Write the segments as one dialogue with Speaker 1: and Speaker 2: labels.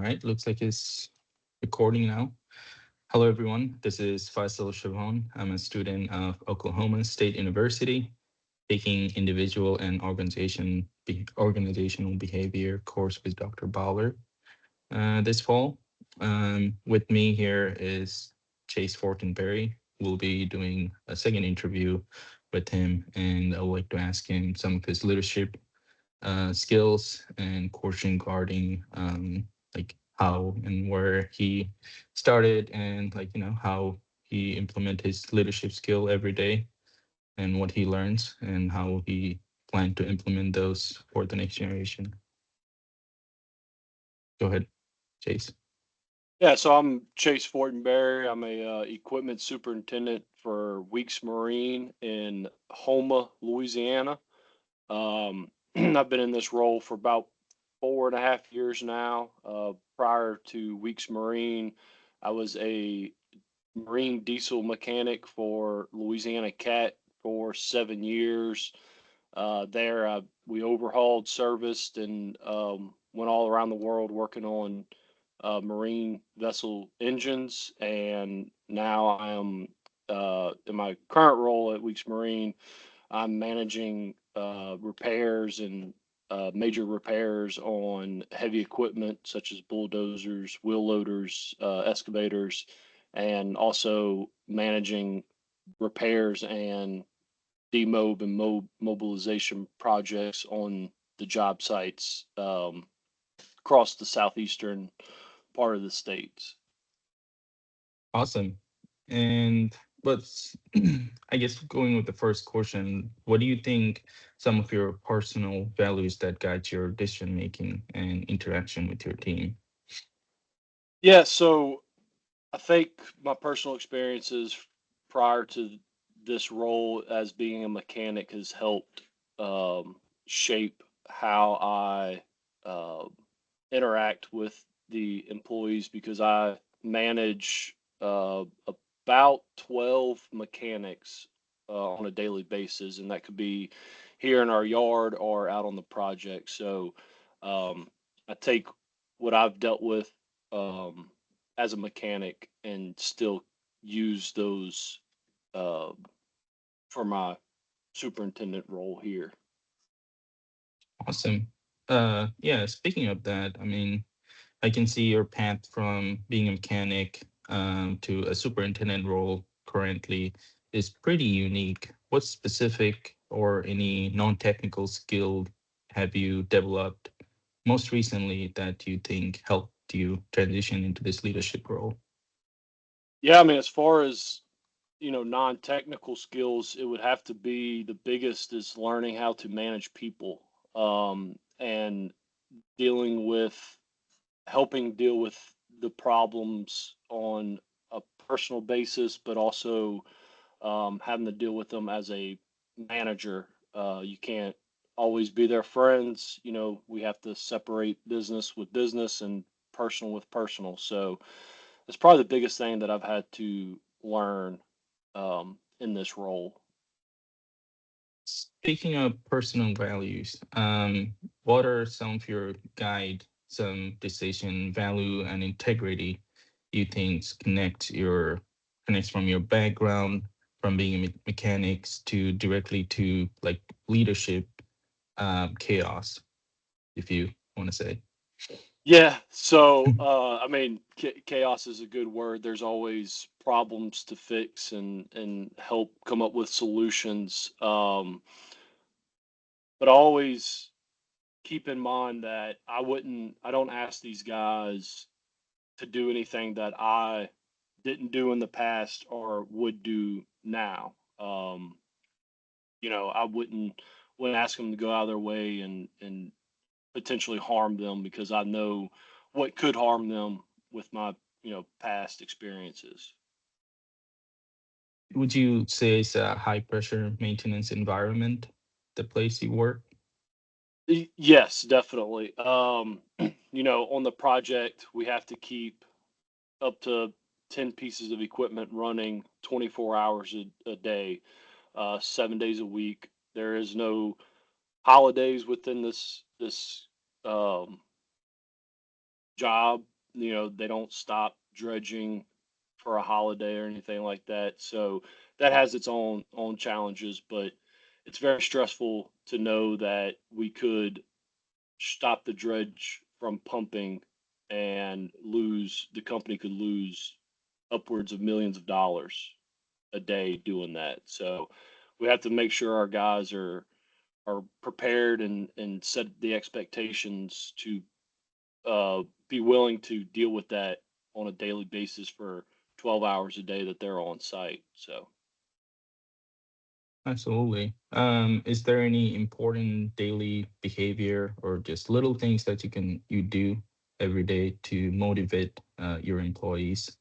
Speaker 1: right, looks like it's recording now. Hello, everyone. This is Faisal Shavon. I'm a student of Oklahoma State University, taking individual and organizational behavior course with Dr. Bowler this fall. With me here is Chase Fortenberry. We'll be doing a second interview with him, and I would like to ask him some of his leadership skills and coaching regarding like how and where he started and how he implement his leadership skill every day and what he learns and how he plan to implement those for the next generation. Go ahead, Chase.
Speaker 2: Yeah, so I'm Chase Fortenberry. I'm a equipment superintendent for Weeks Marine in Houma, Louisiana. I've been in this role for about 4.5 years now. Prior to Weeks Marine, I was a marine diesel mechanic for Louisiana Cat for 7 years. We overhauled, serviced, and went all around the world working on marine vessel engines. And now I am in my current role at Weeks Marine. I'm managing repairs and major repairs on heavy equipment such as bulldozers, wheel loaders, excavators, and also managing repairs and demob and mobilization projects on the job sites across the southeastern part of the states.
Speaker 1: Awesome. And but I guess going with the first question, what do you think some of your personal values that guide your decision making and interaction with your team?
Speaker 2: Yeah, so I think my personal experiences prior to this role as being a mechanic has helped shape how I uh, interact with the employees because I manage about 12 mechanics on a daily basis, and that could be here in our yard or out on the project. So um, I take what I've dealt with um, as a mechanic and still use those uh, for my superintendent role here.
Speaker 1: Awesome. Yeah, speaking of that, I mean, I can see your path from being a mechanic to a superintendent role currently is pretty unique. What specific or any non-technical skill have you developed most recently that you think helped you transition into this leadership role?
Speaker 2: Yeah, I mean, as far as non-technical skills, it would have to be the biggest is learning how to manage people and dealing with helping deal with the problems on a personal basis, but also having to deal with them as a manager. You can't always be their friends. We have to separate business with business and personal with personal. So it's probably the biggest thing that I've had to learn in this role.
Speaker 1: Speaking of personal values, what are some of your guide, some decision value and integrity you think connects from your background, from being a mechanics to directly to like leadership, chaos, if you want to say.
Speaker 2: Yeah. So, I mean, chaos is a good word. There's always problems to fix and help come up with solutions. But always keep in mind that I don't ask these guys to do anything that I didn't do in the past or would do now. I wouldn't ask them to go out of their way and potentially harm them because I know what could harm them with my past experiences.
Speaker 1: Would you say it's a high pressure maintenance environment, the place you work?
Speaker 2: Yes, definitely. On the project, we have to keep up to 10 pieces of equipment running 24 hours a day, 7 days a week. There is no holidays within this um, job. They don't stop dredging for a holiday or anything like that. So that has its own challenges, but it's very stressful to know that we could stop the dredge from pumping and lose the company could lose upwards of millions of dollars a day doing that. So we have to make sure our guys are prepared and set the expectations to be willing to deal with that on a daily basis for 12 hours a day that they're on site. So,
Speaker 1: Absolutely. Is there any important daily behavior or just little things that you do every day to motivate your employees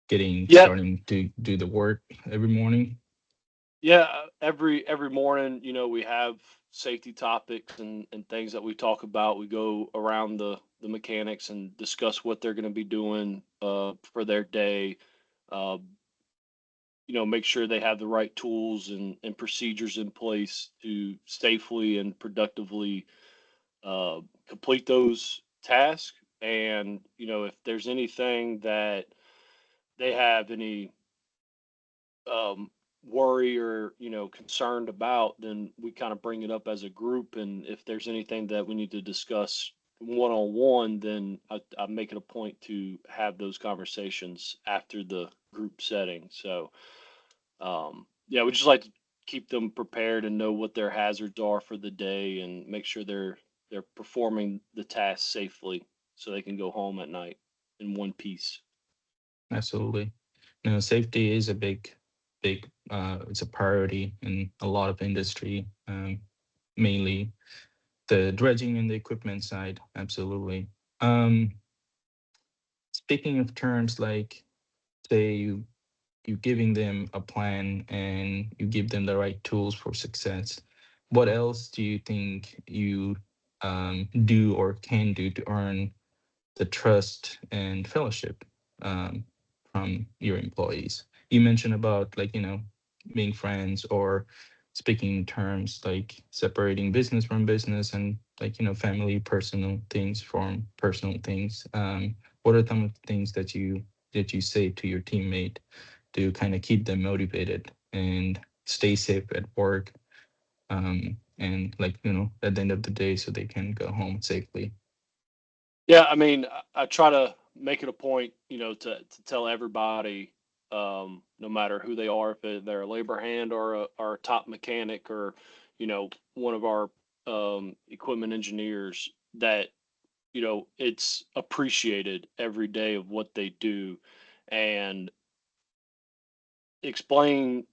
Speaker 1: getting
Speaker 2: yeah,
Speaker 1: starting to do the work every morning?
Speaker 2: yeah, every morning, we have safety topics and things that we talk about. We go around the mechanics and discuss what they're going to be doing for their day. Uh, make sure they have the right tools and procedures in place to safely and productively uh, complete those tasks. And, if there's anything that they have any um, worry or, concerned about, then we kind of bring it up as a group. And if there's anything that we need to discuss one on one, then I make it a point to have those conversations after the group setting. So, yeah, we just like to keep them prepared and know what their hazards are for the day and make sure they're performing the task safely so they can go home at night in one piece.
Speaker 1: Absolutely. No, safety is a big, it's a priority in a lot of industry, mainly the dredging and the equipment side. Absolutely. Um, Speaking of terms, like say you giving them a plan and you give them the right tools for success, what else do you think you do or can do to earn the trust and fellowship um, from your employees? You mentioned about like being friends or speaking in terms like separating business from business and like family personal things from personal things. What are some of the things that you say to your teammate to kind of keep them motivated and stay safe at work, and like at the end of the day so they can go home safely?
Speaker 2: Yeah, I mean, I try to make it a point, to tell everybody, no matter who they are, if they're a labor hand or a top mechanic or, one of our equipment engineers, that it's appreciated every day of what they do, and explain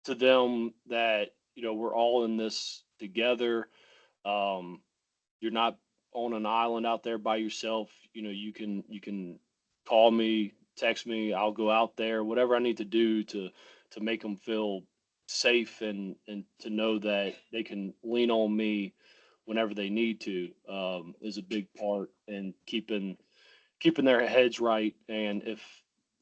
Speaker 2: to them that we're all in this together. Um, you're not on an island out there by yourself. You can call me, text me. I'll go out there, whatever I need to do to make them feel safe and to know that they can lean on me whenever they need to, is a big part in keeping their heads right. And if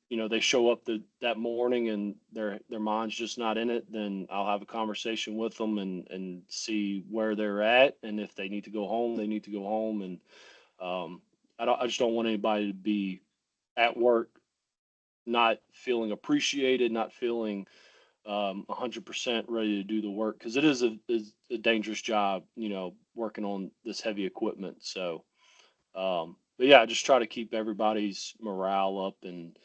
Speaker 2: they show up that morning and their mind's just not in it, then I'll have a conversation with them and see where they're at. And if they need to go home, they need to go home. And I just don't want anybody to be at work not feeling appreciated, not feeling 100% ready to do the work, because it is a dangerous job, working on this heavy equipment. So but yeah, I just try to keep everybody's morale up and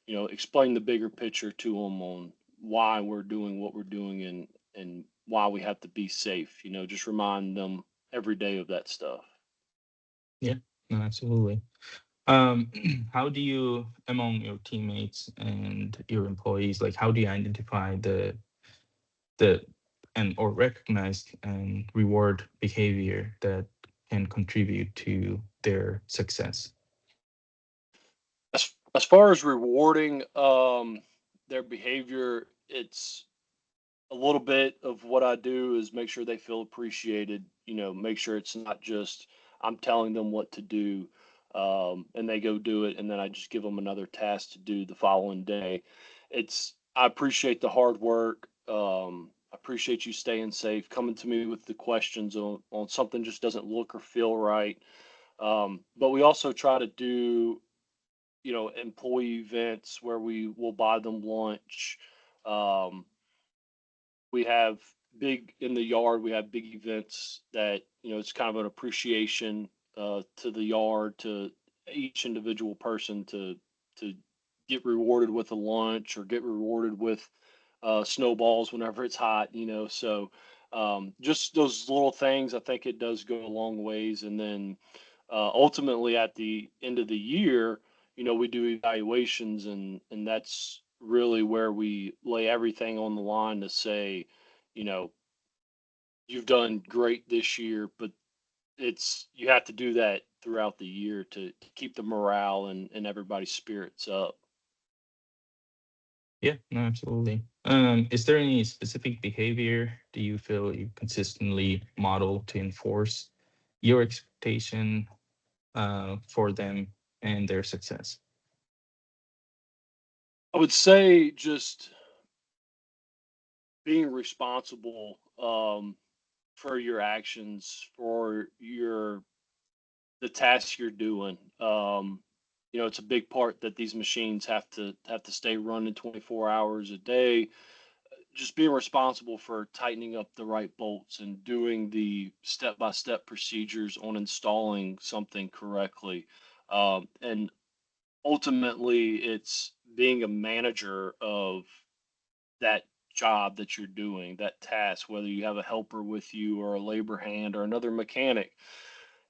Speaker 2: explain the bigger picture to them on why we're doing what we're doing and why we have to be safe. Just remind them every day of that stuff.
Speaker 1: Yeah, no, absolutely. How do you, among your teammates and your employees, like how do you identify the and or recognize and reward behavior that can contribute to their success?
Speaker 2: As far as rewarding their behavior, it's a little bit of what I do is make sure they feel appreciated. Make sure it's not just I'm telling them what to do, and they go do it, and then I just give them another task to do the following day. I appreciate the hard work. I appreciate you staying safe, coming to me with the questions on something just doesn't look or feel right. But we also try to do, employee events where we will buy them lunch. Um, we have big in the yard. We have big events that, it's kind of an appreciation to the yard, to each individual person, to get rewarded with a lunch or get rewarded with snowballs whenever it's hot. So just those little things, I think it does go a long ways. And then ultimately at the end of the year, we do evaluations, and that's really where we lay everything on the line to say, you know, you've done great this year, but you have to do that throughout the year to keep the morale and everybody's spirits up.
Speaker 1: Yeah, no, absolutely. Is there any specific behavior do you feel you consistently model to enforce your expectation for them and their success?
Speaker 2: I would say just being responsible for your actions, for the tasks you're doing. It's a big part that these machines have to stay running 24 hours a day. Just being responsible for tightening up the right bolts and doing the step-by-step procedures on installing something correctly. And ultimately, it's being a manager of that job that you're doing, that task, whether you have a helper with you or a labor hand or another mechanic.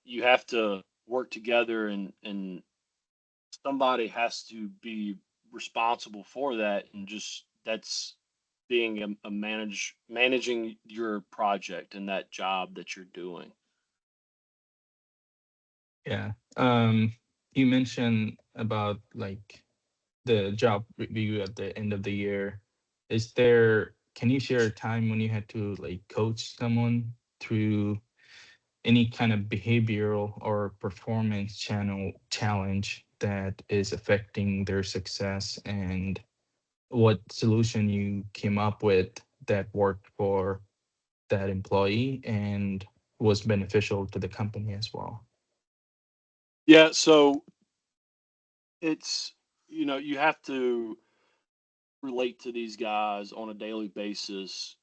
Speaker 2: You have to work together, and somebody has to be responsible for that, and just that's being a managing your project and that job that you're doing.
Speaker 1: Yeah. You mentioned about like the job review at the end of the year. Can you share a time when you had to like coach someone through any kind of behavioral or performance channel challenge that is affecting their success, and what solution you came up with that worked for that employee and was beneficial to the company as well?
Speaker 2: Yeah, so it's, you have to relate to these guys on a daily basis,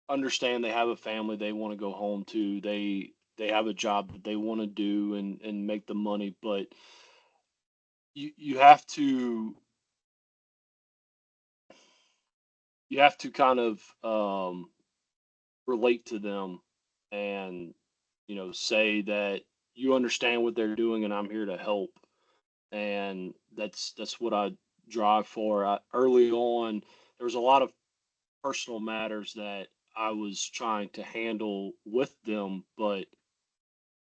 Speaker 2: understand they have a family they want to go home to, they have a job that they want to do and make the money, but you have to kind of relate to them, and say that you understand what they're doing and I'm here to help. And that's what I drive for. Early on, there was a lot of personal matters that I was trying to handle with them, but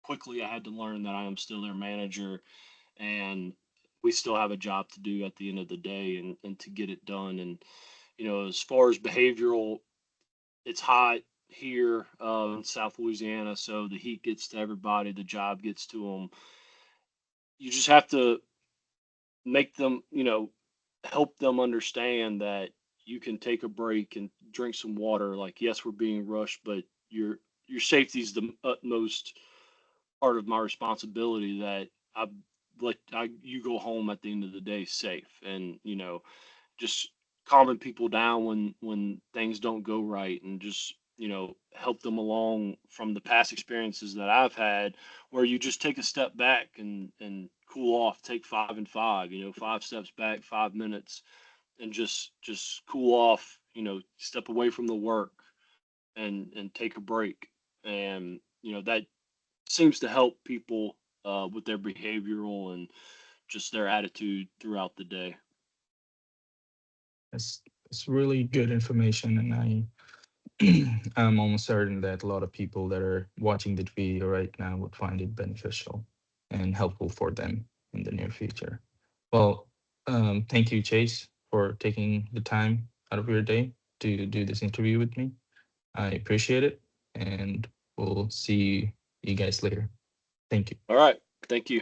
Speaker 2: quickly I had to learn that I am still their manager, and we still have a job to do at the end of the day, and to get it done. And as far as behavioral, it's hot here in South Louisiana, so the heat gets to everybody, the job gets to them. You just have to make them, help them understand that you can take a break and drink some water. Like, yes, we're being rushed, but your safety is the utmost part of my responsibility. That I you go home at the end of the day safe, and just calming people down when things don't go right, and just help them along from the past experiences that I've had, where you just take a step back and cool off, take 5 and 5, 5 steps back, 5 minutes, and just cool off, step away from the work and take a break. And that seems to help people with their behavioral and just their attitude throughout the day.
Speaker 1: It's really good information, and I'm almost certain that a lot of people that are watching the video right now would find it beneficial and helpful for them in the near future. Well, thank you, Chase, for taking the time out of your day to do this interview with me. I appreciate it, and we'll see you guys later. Thank you.
Speaker 2: All right. Thank you.